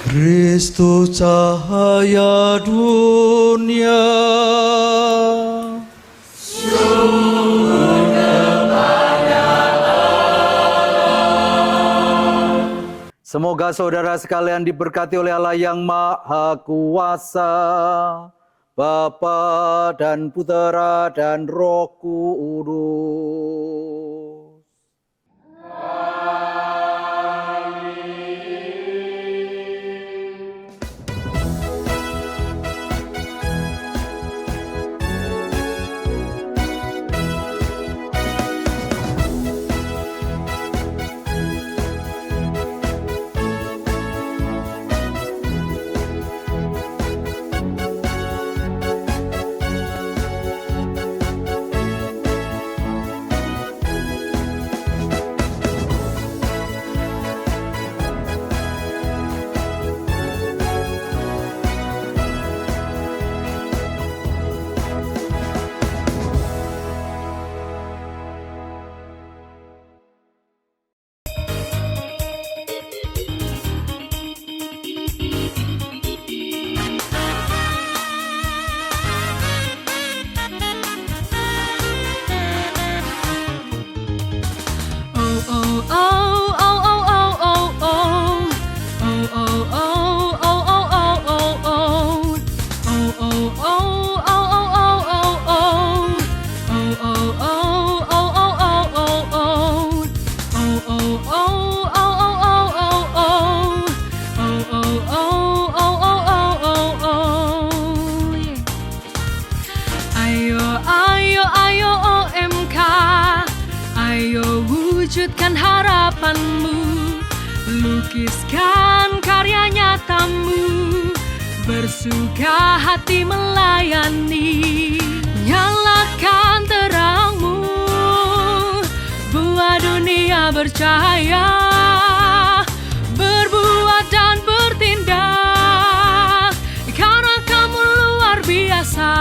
Kristus cahaya dunia. Semoga saudara sekalian diberkati oleh Allah yang Maha Kuasa, Bapa dan Putera dan Roh Kudus. Wujudkan harapanmu, lukiskan karya nyatamu, bersuka hati melayani, nyalakan terangmu, buat dunia bercahaya, berbuat dan bertindak, karena kamu luar biasa.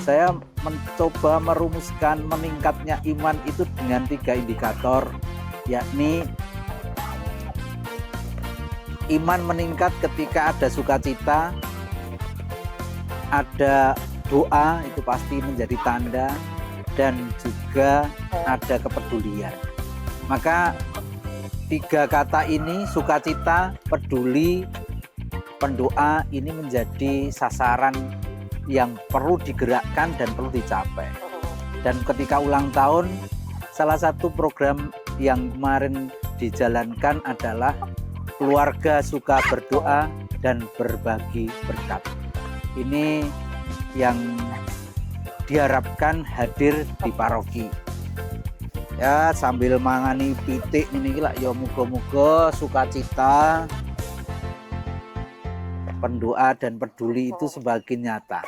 Saya mencoba merumuskan meningkatnya iman itu dengan 3 indikator, yakni iman meningkat ketika ada sukacita, ada doa, itu pasti menjadi tanda, dan juga ada kepedulian. Maka 3 kata ini, sukacita, peduli, pendoa, ini menjadi sasaran yang perlu digerakkan dan perlu dicapai. Dan ketika ulang tahun, salah satu program yang kemarin dijalankan adalah keluarga suka berdoa dan berbagi berkat. Ini yang diharapkan hadir di paroki. Ya, sambil mangani pitik ini lah, ya muga-muga sukacita, pendoa dan peduli itu semakin nyata.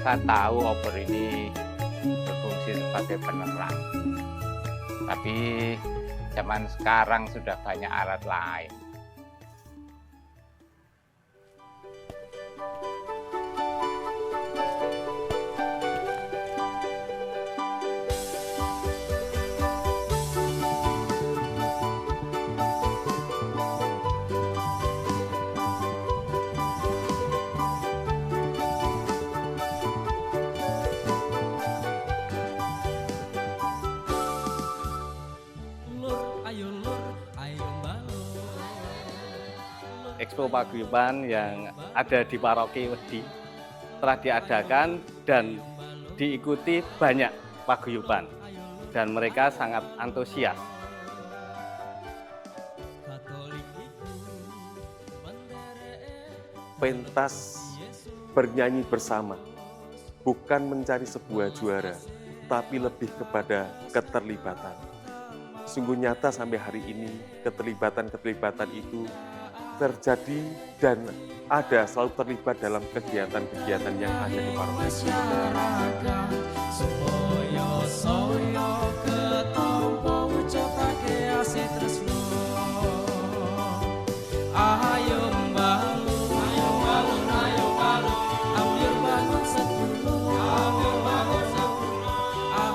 Saya tahu obor ini berfungsi sebagai penerang, tapi Zaman sekarang sudah banyak alat lain. Expo Paguyuban yang ada di Paroki Wedi telah diadakan dan diikuti banyak paguyuban dan mereka sangat antusias. Pentas bernyanyi bersama, bukan mencari sebuah juara, tapi lebih kepada keterlibatan. Sungguh nyata sampai hari ini keterlibatan-keterlibatan itu terjadi dan ada selalu terlibat dalam kegiatan-kegiatan yang ada di paroki.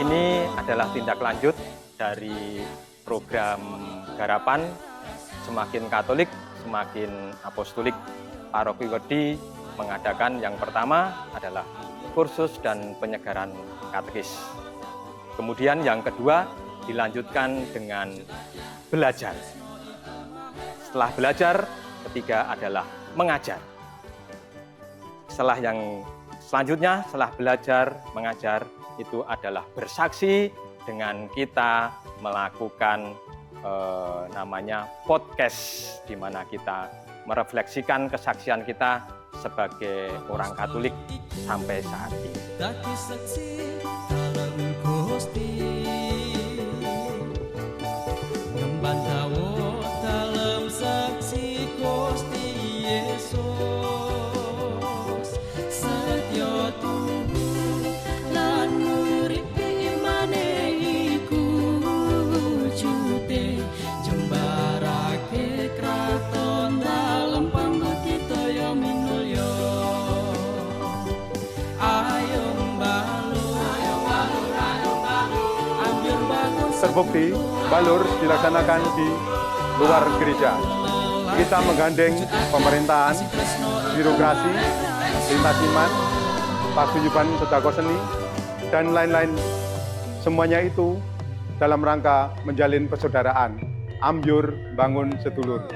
Ini adalah tindak lanjut dari program Garapan Semakin Katolik, Semakin Apostolik. Paroki Wedi mengadakan yang pertama adalah kursus dan penyegaran katekis. Kemudian yang kedua dilanjutkan dengan belajar. Setelah belajar, ketiga adalah mengajar. Setelah yang selanjutnya, setelah belajar, mengajar, itu adalah bersaksi dengan kita melakukan namanya podcast, di mana kita merefleksikan kesaksian kita sebagai orang Katolik sampai saat ini. Terbukti balur dilaksanakan di luar gereja. Kita menggandeng pemerintahan, birokrasi, lintas iman, paguyuban sedekah seni, dan lain-lain. Semuanya itu dalam rangka menjalin persaudaraan, ambyur bangun sedulur.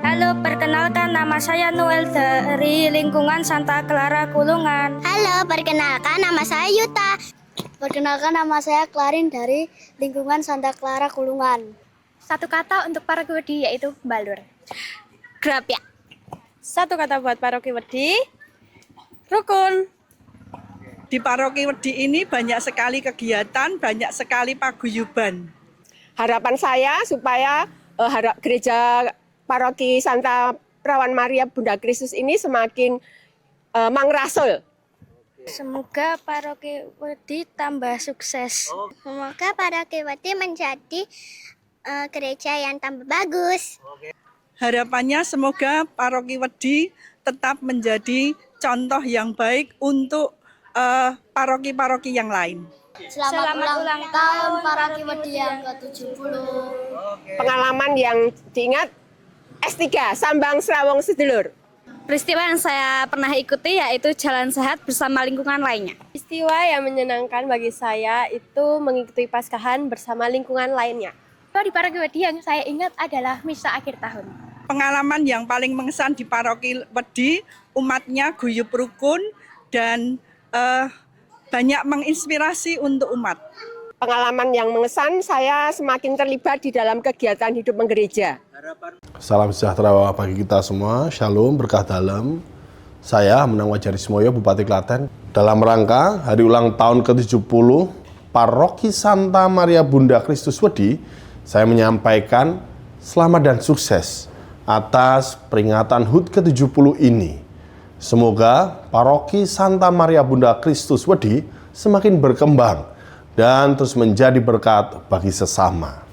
Halo, perkenalkan nama saya Noel dari lingkungan Santa Clara Kulungan. Halo, perkenalkan nama saya Yuta. Perkenalkan nama saya Klarin dari lingkungan Santa Clara Kulungan. Satu kata untuk Paroki Wedi yaitu balur. Grapya. Satu kata buat Paroki Wedi, rukun. Di Paroki Wedi ini banyak sekali kegiatan, banyak sekali paguyuban. Harapan saya supaya gereja Paroki Santa Perawan Maria Bunda Kristus ini semakin mangrasul. Semoga Paroki Wedi tambah sukses. Semoga Paroki Wedi menjadi gereja yang tambah bagus. Harapannya semoga Paroki Wedi tetap menjadi contoh yang baik untuk paroki-paroki yang lain. Selamat ulang tahun Paroki Wedi yang ke-70. Pengalaman yang diingat S3, Sambang Serawong Sedulur. Peristiwa yang saya pernah ikuti yaitu jalan sehat bersama lingkungan lainnya. Peristiwa yang menyenangkan bagi saya itu mengikuti Paskahan bersama lingkungan lainnya. Di Paroki Wedi yang saya ingat adalah misa akhir tahun. Pengalaman yang paling mengesan di Paroki Wedi, umatnya guyup rukun dan banyak menginspirasi untuk umat. Pengalaman yang mengesan, saya semakin terlibat di dalam kegiatan hidup menggereja. Salam sejahtera bagi kita semua, Shalom, berkah dalam. Saya Menang Wajarismoyo, Bupati Klaten. Dalam rangka hari ulang tahun ke-70 Paroki Santa Maria Bunda Kristus Wedi, saya menyampaikan selamat dan sukses atas peringatan HUT ke-70 ini. Semoga Paroki Santa Maria Bunda Kristus Wedi semakin berkembang dan terus menjadi berkat bagi sesama.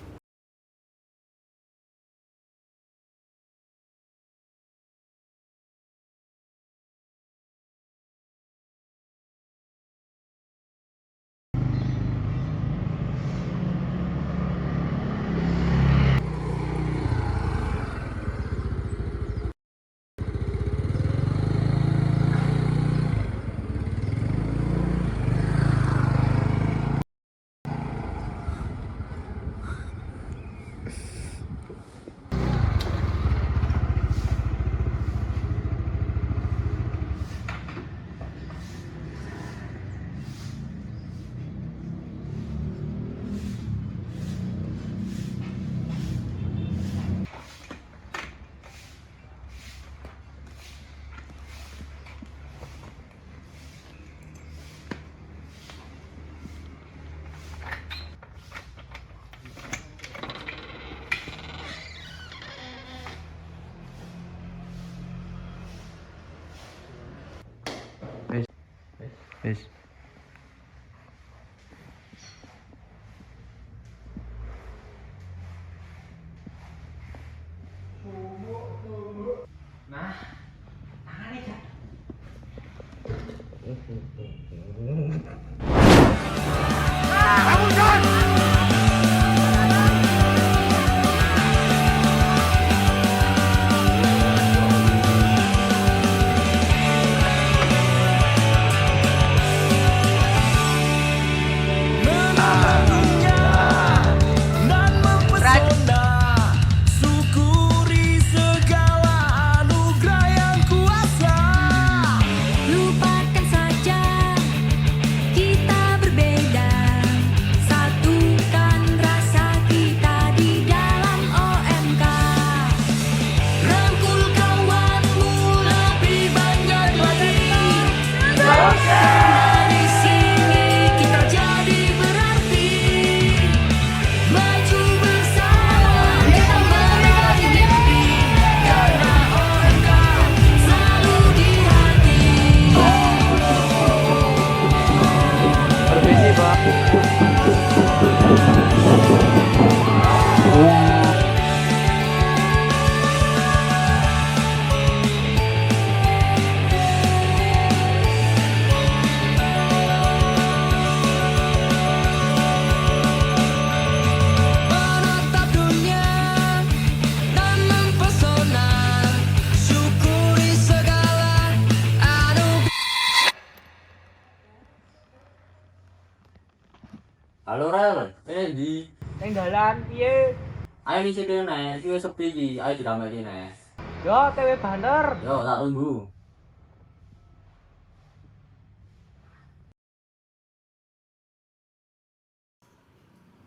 Halo Rel, di Ning dalan piye? ayo ngisi kene, iki wis sepi iki, ayo dirameni nek. Yo TW banter. Yo tak tunggu.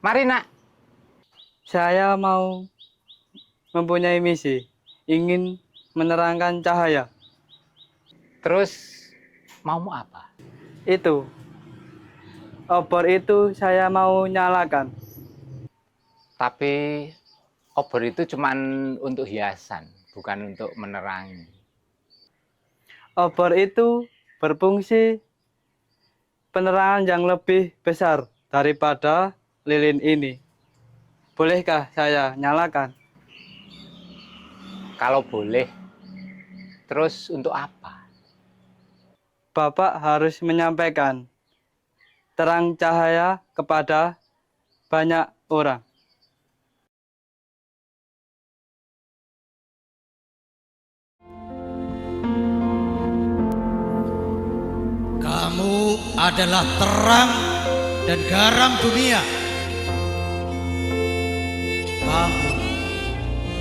Mari nak. Saya mau mempunyai misi, ingin menerangkan cahaya. Terus maumu apa? Itu. Obor itu saya mau nyalakan. Tapi obor itu cuman untuk hiasan, bukan untuk menerangi. Obor itu berfungsi penerangan yang lebih besar daripada lilin ini. Bolehkah saya nyalakan? Kalau boleh, terus untuk apa? Bapak harus menyampaikan terang cahaya kepada banyak orang. Kamu adalah terang dan garam dunia. Kamu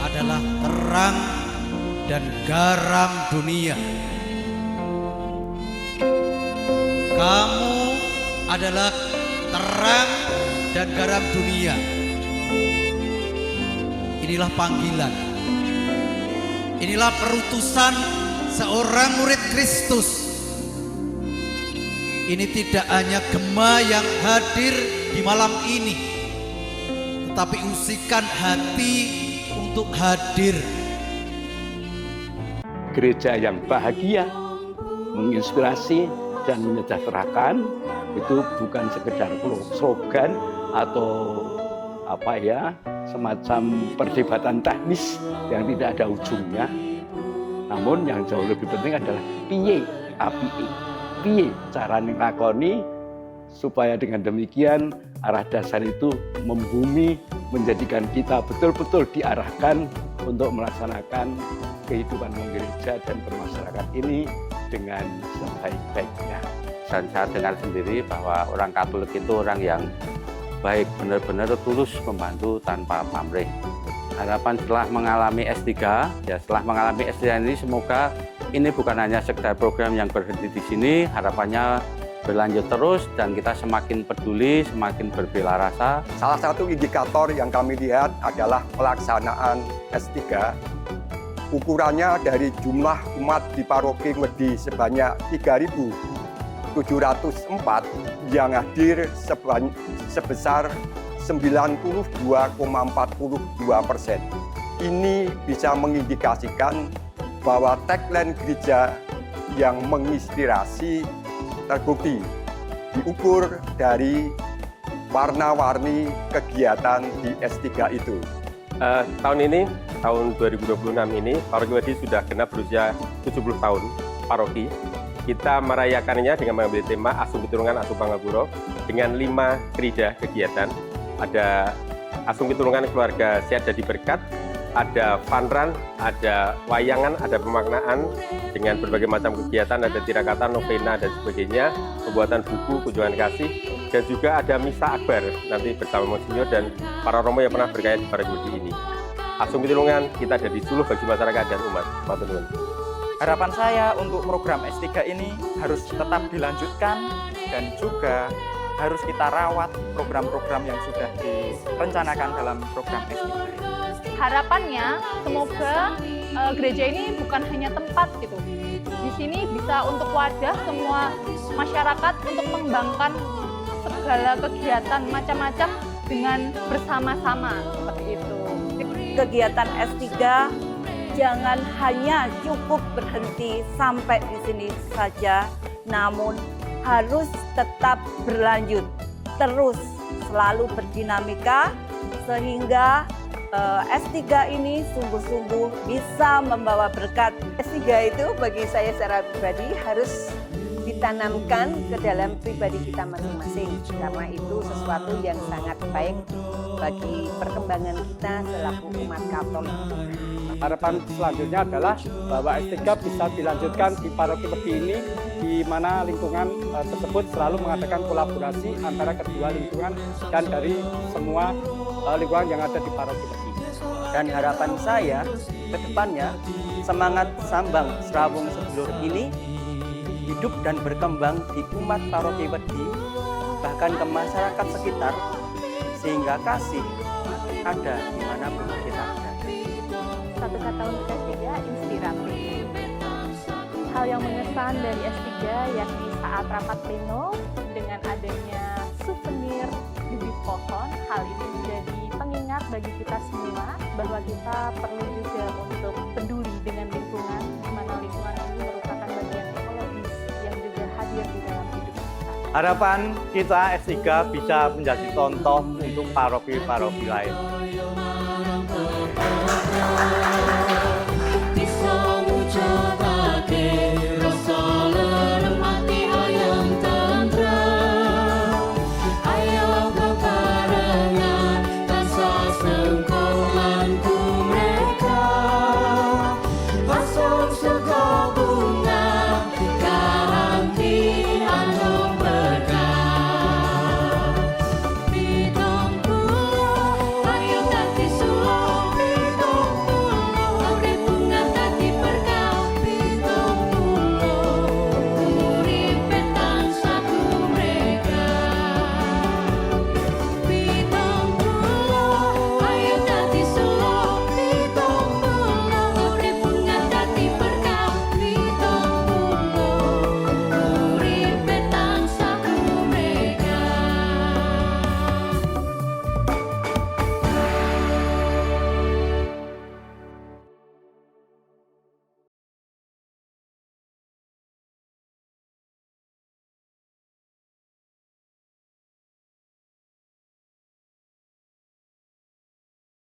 adalah terang dan garam dunia. Kamu adalah terang dan garam dunia. Inilah panggilan. Inilah perutusan seorang murid Kristus. Ini tidak hanya gema yang hadir di malam ini, tetapi usikan hati untuk hadir. Gereja yang bahagia, menginspirasi dan menyejahterakan itu bukan sekedar slogan atau semacam perdebatan teknis yang tidak ada ujungnya. Namun yang jauh lebih penting adalah piye cara nglakoni supaya dengan demikian arah dasar itu membumi, menjadikan kita betul-betul diarahkan untuk melaksanakan kehidupan gereja dan bermasyarakat ini dengan sebaik-baiknya. Dan saya dengar sendiri bahwa orang Katolik itu orang yang baik, benar-benar tulus membantu tanpa pamrih. Harapan setelah mengalami S3, setelah mengalami S3 ini semoga ini bukan hanya sekedar program yang berhenti di sini, harapannya berlanjut terus dan kita semakin peduli, semakin berbela rasa. Salah satu indikator yang kami lihat adalah pelaksanaan S3. Ukurannya dari jumlah umat di paroki Wedi sebanyak 3.704 yang hadir sebesar 92,42%. Ini bisa mengindikasikan bahwa tagline gereja yang menginspirasi terbukti diukur dari warna-warni kegiatan di S3 itu. Tahun ini, tahun 2026 ini, Paroki Wedi sudah genap berusia 70 tahun paroki. Kita merayakannya dengan mengambil tema Asung Pitulungan Asung Pangapura dengan 5 gereja kegiatan. Ada Asung Pitulungan Keluarga Sehat Jadi Berkat, ada funrun, ada wayangan, ada pemaknaan dengan berbagai macam kegiatan, ada tirakata, novena, dan sebagainya, pembuatan buku, kunjungan kasih, dan juga ada misa akbar nanti bersama Monsinyur dan para romo yang pernah berkarya di Paroki Wedi ini. Asung Pitulungan kita ada di suluh bagi masyarakat dan umat. Matur nuwun. Harapan saya untuk program S3 ini harus tetap dilanjutkan dan juga harus kita rawat program-program yang sudah direncanakan dalam program S3 ini. Harapannya semoga gereja ini bukan hanya tempat gitu. Di sini bisa untuk wadah semua masyarakat untuk mengembangkan segala kegiatan macam-macam dengan bersama-sama seperti itu. Kegiatan S3 jangan hanya cukup berhenti sampai di sini saja, namun harus tetap berlanjut, terus selalu berdinamika sehingga S3 ini sungguh-sungguh bisa membawa berkat. S3 itu bagi saya secara pribadi harus ditanamkan ke dalam pribadi kita masing-masing, karena itu sesuatu yang sangat baik bagi perkembangan kita selaku umat Katolik. Harapan selanjutnya adalah bahwa S3 bisa dilanjutkan di Paroki Wedi ini, di mana lingkungan tersebut selalu mengadakan kolaborasi antara kedua lingkungan dan dari semua lingkungan yang ada di Paroki Wedi. Dan harapan saya ke depannya semangat Sambang Srawung Sedulur ini hidup dan berkembang di umat Paroki Wedi, bahkan ke masyarakat sekitar, sehingga kasih ada dimanapun kita berada. Satu kata untuk S3, inspiratif. Hal yang mengesan dari S3 yakni saat rapat pleno dengan adanya souvenir bibit pohon, hal ini menjadi pengingat bagi kita semua bahwa kita perlu juga untuk peduli dengan lingkungan, di mana lingkungan ini merupakan bagian ekologis yang juga hadir di dalam hidup kita. Harapan kita S3 bisa menjadi contoh untuk paroki-paroki lain.